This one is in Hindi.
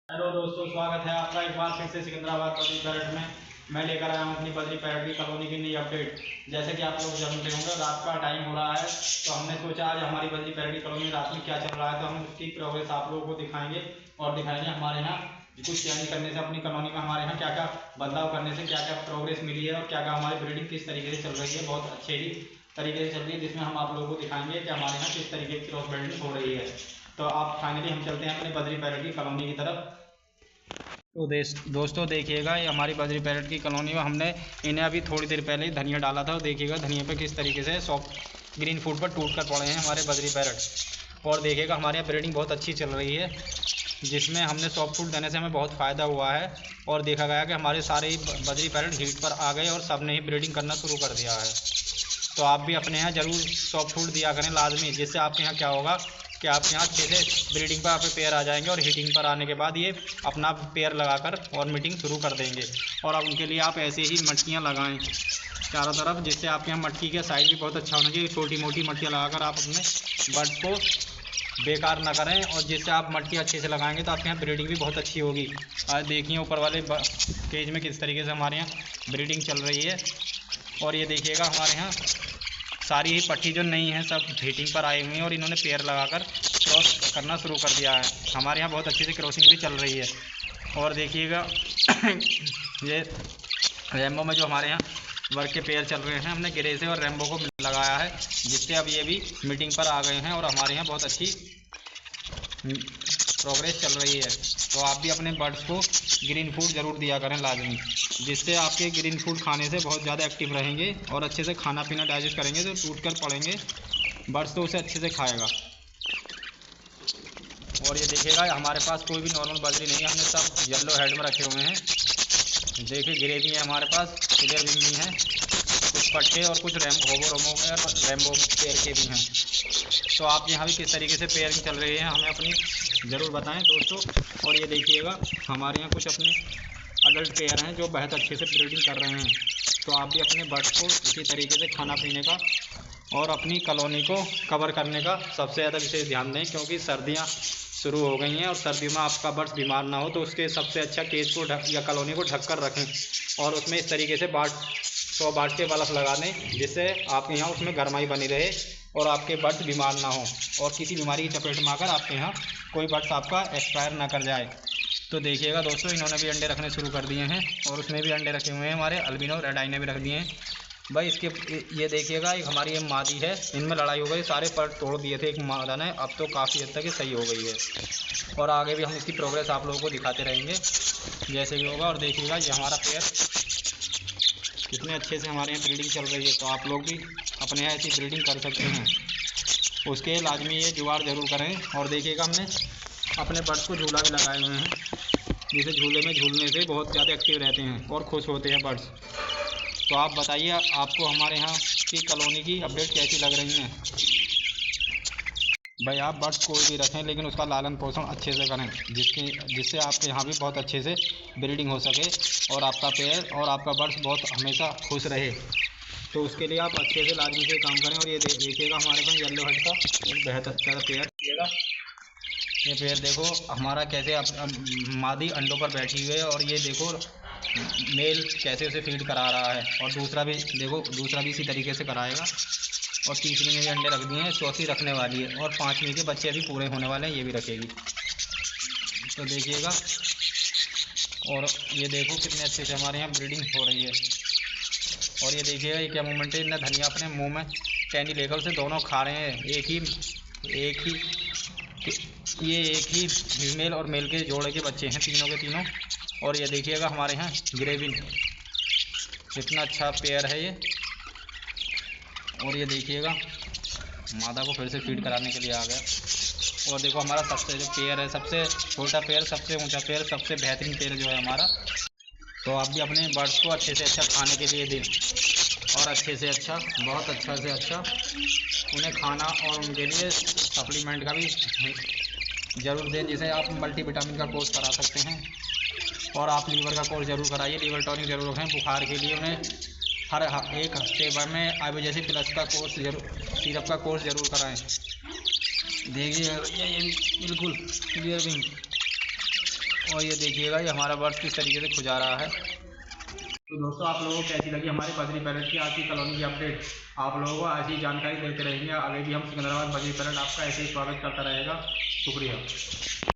हेलो दोस्तों, स्वागत है आपका एक बार फिर से सिकंदराबाद बद्री पैरेड में। मैं लेकर आया हूँ अपनी बद्री पैरेड की कॉलोनी की नई अपडेट। जैसे कि आप लोग जानते होंगे, रात का टाइम हो रहा है, तो हमने सोचा आज हमारी बद्री पैरेड की कॉलोनी में रात में क्या चल रहा है, तो हम उसकी प्रोग्रेस आप लोगों को दिखाएंगे और दिखाएंगे हमारे यहाँ कुछ चेंज करने से अपनी कॉलोनी में हमारे यहाँ क्या क्या बदलाव करने से क्या क्या प्रोग्रेस मिली है और क्या क्या हमारी ब्रीडिंग किस तरीके से चल रही है। बहुत अच्छे ही तरीके से चल रही है, जिसमें हम आप लोगों को दिखाएंगे कि हमारे यहाँ किस तरीके की क्रॉस ब्रीडिंग हो रही है। तो आप फाइनली हम चलते हैं अपनी बद्री पैरेड की कॉलोनी की तरफ। तो दोस्तों देखिएगा, ये हमारी बद्री पैरेट की कॉलोनी में हमने इन्हें अभी थोड़ी देर पहले धनिया डाला था। देखिएगा धनिया पे किस तरीके से सॉफ्ट ग्रीन फूड पर टूट कर पड़े हैं हमारे बद्री पैरेट। और देखिएगा हमारे यहाँ ब्रीडिंग बहुत अच्छी चल रही है, जिसमें हमने सॉफ्ट फूड देने से हमें बहुत फ़ायदा हुआ है। और देखा गया कि हमारे सारे ही बद्री पैरेट हीट पर आ गए और सब ने ही ब्रीडिंग करना शुरू कर दिया है। तो आप भी अपने यहाँ ज़रूर सॉफ्ट फूड दिया करें लाजमी, जिससे आपके यहाँ क्या होगा कि आपके यहाँ अच्छे से ब्रीडिंग पर आपके पेयर आ जाएंगे और हीटिंग पर आने के बाद ये अपना पेयर लगाकर और मीटिंग शुरू कर देंगे। और अब उनके लिए आप ऐसे ही मटकियाँ लगाएं चारों तरफ, जिससे आपके यहाँ मटकी का साइज़ भी बहुत अच्छा होना चाहिए। छोटी मोटी मटकियाँ लगाकर आप अपने बर्ड को बेकार ना करें, और जिससे आप मटकी अच्छे से लगाएंगे तो आपके यहाँ ब्रीडिंग भी बहुत अच्छी होगी। आज देखिए ऊपर वाले केज में किस तरीके से हमारे यहाँ ब्रीडिंग चल रही है। और ये देखिएगा हमारे यहाँ सारी ही पट्टी जो नहीं है सब हीटिंग पर आई हुई हैं और इन्होंने पेयर लगाकर क्रॉस करना शुरू कर दिया है। हमारे यहाँ बहुत अच्छे से क्रॉसिंग भी चल रही है। और देखिएगा ये रेम्बो में जो हमारे यहाँ वर्क के पेयर चल रहे हैं, हमने गिरे से और रेम्बो को लगाया है, जिससे अब ये भी मीटिंग पर आ गए हैं और हमारे यहाँ बहुत अच्छी प्रोग्रेस चल रही है। तो आप भी अपने बर्ड्स को ग्रीन फूड ज़रूर दिया करें लाजमी, जिससे आपके ग्रीन फूड खाने से बहुत ज़्यादा एक्टिव रहेंगे और अच्छे से खाना पीना डाइजेस्ट करेंगे। तो टूट कर पड़ेंगे बर्ड्स तो उसे अच्छे से खाएगा। और ये देखिएगा हमारे पास कोई भी नॉर्मल बजरी नहीं है, हमने सब येलो हेड में रखे हुए हैं। देखिए गिरे भी हैं हमारे पास, क्लियर भी हैं, कुछ पट्टे और कुछ रेम्बो पेयर के भी हैं। तो आप यहाँ भी किस तरीके से पेयरिंग चल रही है हमें अपनी ज़रूर बताएं दोस्तों। और ये देखिएगा हमारे यहाँ कुछ अपने अडल्ट पेयर हैं जो बहुत अच्छे से ब्रीडिंग कर रहे हैं। तो आप भी अपने बर्ड्स को इसी तरीके से खाना पीने का और अपनी कॉलोनी को कवर करने का सबसे ज़्यादा विशेष ध्यान दें, क्योंकि सर्दियाँ शुरू हो गई हैं और सर्दियों में आपका बर्ड्स बीमार ना हो, तो उसके सबसे अच्छा केज को या कॉलोनी को ढक कर रखें और उसमें इस तरीके से 100 वाट के बल्ब लगा दें, जिससे आपके यहाँ उसमें गर्माई बनी रहे और आपके बर्ड्स बीमार ना हो और किसी बीमारी की चपेट में आकर आपके यहाँ कोई बर्ड्स आपका एक्सपायर ना कर जाए। तो देखिएगा दोस्तों, इन्होंने भी अंडे रखने शुरू कर दिए हैं और उसमें भी अंडे रखे हुए हैं। हमारे अल्बिनो रेड आई ने भी रख दिए हैं भाई। इसके ये देखिएगा एक हमारी ये मादी है, इनमें लड़ाई हो गई, सारे पर तोड़ दिए थे एक मादा ने, अब तो काफ़ी हद तक सही हो गई है। और आगे भी हम इसकी प्रोग्रेस आप लोगों को दिखाते रहेंगे जैसे भी होगा। और देखिएगा ये हमारा पेयर कितने अच्छे से हमारे यहाँ ब्रीडिंग चल रही है। तो आप लोग भी अपने यहाँ ऐसी ब्रीडिंग कर सकते हैं, उसके लाजमी ये जुगाड़ ज़रूर करें। और देखिएगा हमने अपने बर्ड्स को झूला भी लगाए हुए हैं, जिसे झूले में झूलने से बहुत ज़्यादा एक्टिव रहते हैं और खुश होते हैं बर्ड्स। तो आप बताइए आपको हमारे यहाँ की कॉलोनी की अपडेट कैसी लग रही हैं भाई। आप बर्ड्स कोई भी रखें लेकिन उसका लालन पोषण अच्छे से करें, जिससे आपके यहाँ भी बहुत अच्छे से ब्रीडिंग हो सके और आपका पेयर और आपका बर्ड्स बहुत हमेशा खुश रहे। तो उसके लिए आप अच्छे से लाजमी से काम करें। और ये देखिएगा हमारे पास येलो हेड का एक बेहद अच्छा पेयर देखिएगा। ये पेयर देखो हमारा कैसे मादी अंडों पर बैठी हुई है और ये देखो मेल कैसे उसे फीड करा रहा है। और दूसरा भी देखो, दूसरा भी इसी तरीके से कराएगा। और तीसरी में भी अंडे रख दिए हैं, चौथी रखने वाली है और पांचवी के बच्चे अभी पूरे होने वाले हैं, ये भी रखेगी। तो देखिएगा, और ये देखो कितने अच्छे से हमारे यहाँ ब्रीडिंग हो रही है। और ये देखिएगा ये क्या मूवमेंट है, इन्हें धनिया अपने मुंह में कैंडी लेकर उसे दोनों खा रहे हैं। ये एक ही फीमेल और मेल के जोड़े के बच्चे हैं, तीनों के तीनों। और ये देखिएगा हमारे यहाँ ग्रेविन कितना अच्छा पेयर है ये। और ये देखिएगा मादा को फिर से फीड कराने के लिए आ गया। और देखो हमारा सबसे जो पेयर है, सबसे छोटा पेयर, सबसे ऊंचा पेयर, सबसे बेहतरीन पेयर जो है हमारा। तो आप भी अपने बर्ड्स को अच्छे से अच्छा खाने के लिए दें और अच्छे से अच्छा, बहुत अच्छा से अच्छा उन्हें खाना और उनके लिए सप्लीमेंट का भी ज़रूर दें, जिसे आप मल्टीविटामिन का कोर्स करा सकते हैं। और आप लीवर का कोर्स ज़रूर कराइए, लीवर टॉनिक ज़रूर रखें। बुखार के लिए उन्हें हर एक हफ्ते भर में आइबोजेसी प्लस का कोर्स सिरप का कोर्स ज़रूर कराएं। देखिए ये बिल्कुल क्लियर विंग। और ये देखिएगा ये हमारा बर्ड्स किस तरीके से खुजा रहा है। तो दोस्तों आप लोगों को कैसी लगी हमारी बजरी पैरेट की आज की कॉलोनी की अपडेट। आप लोगों को ऐसी जानकारी देते रहेंगे, आगे भी हम सिकंदराबाद बजरी पैरेट आपका ऐसे ही स्वागत करता रहेगा। शुक्रिया।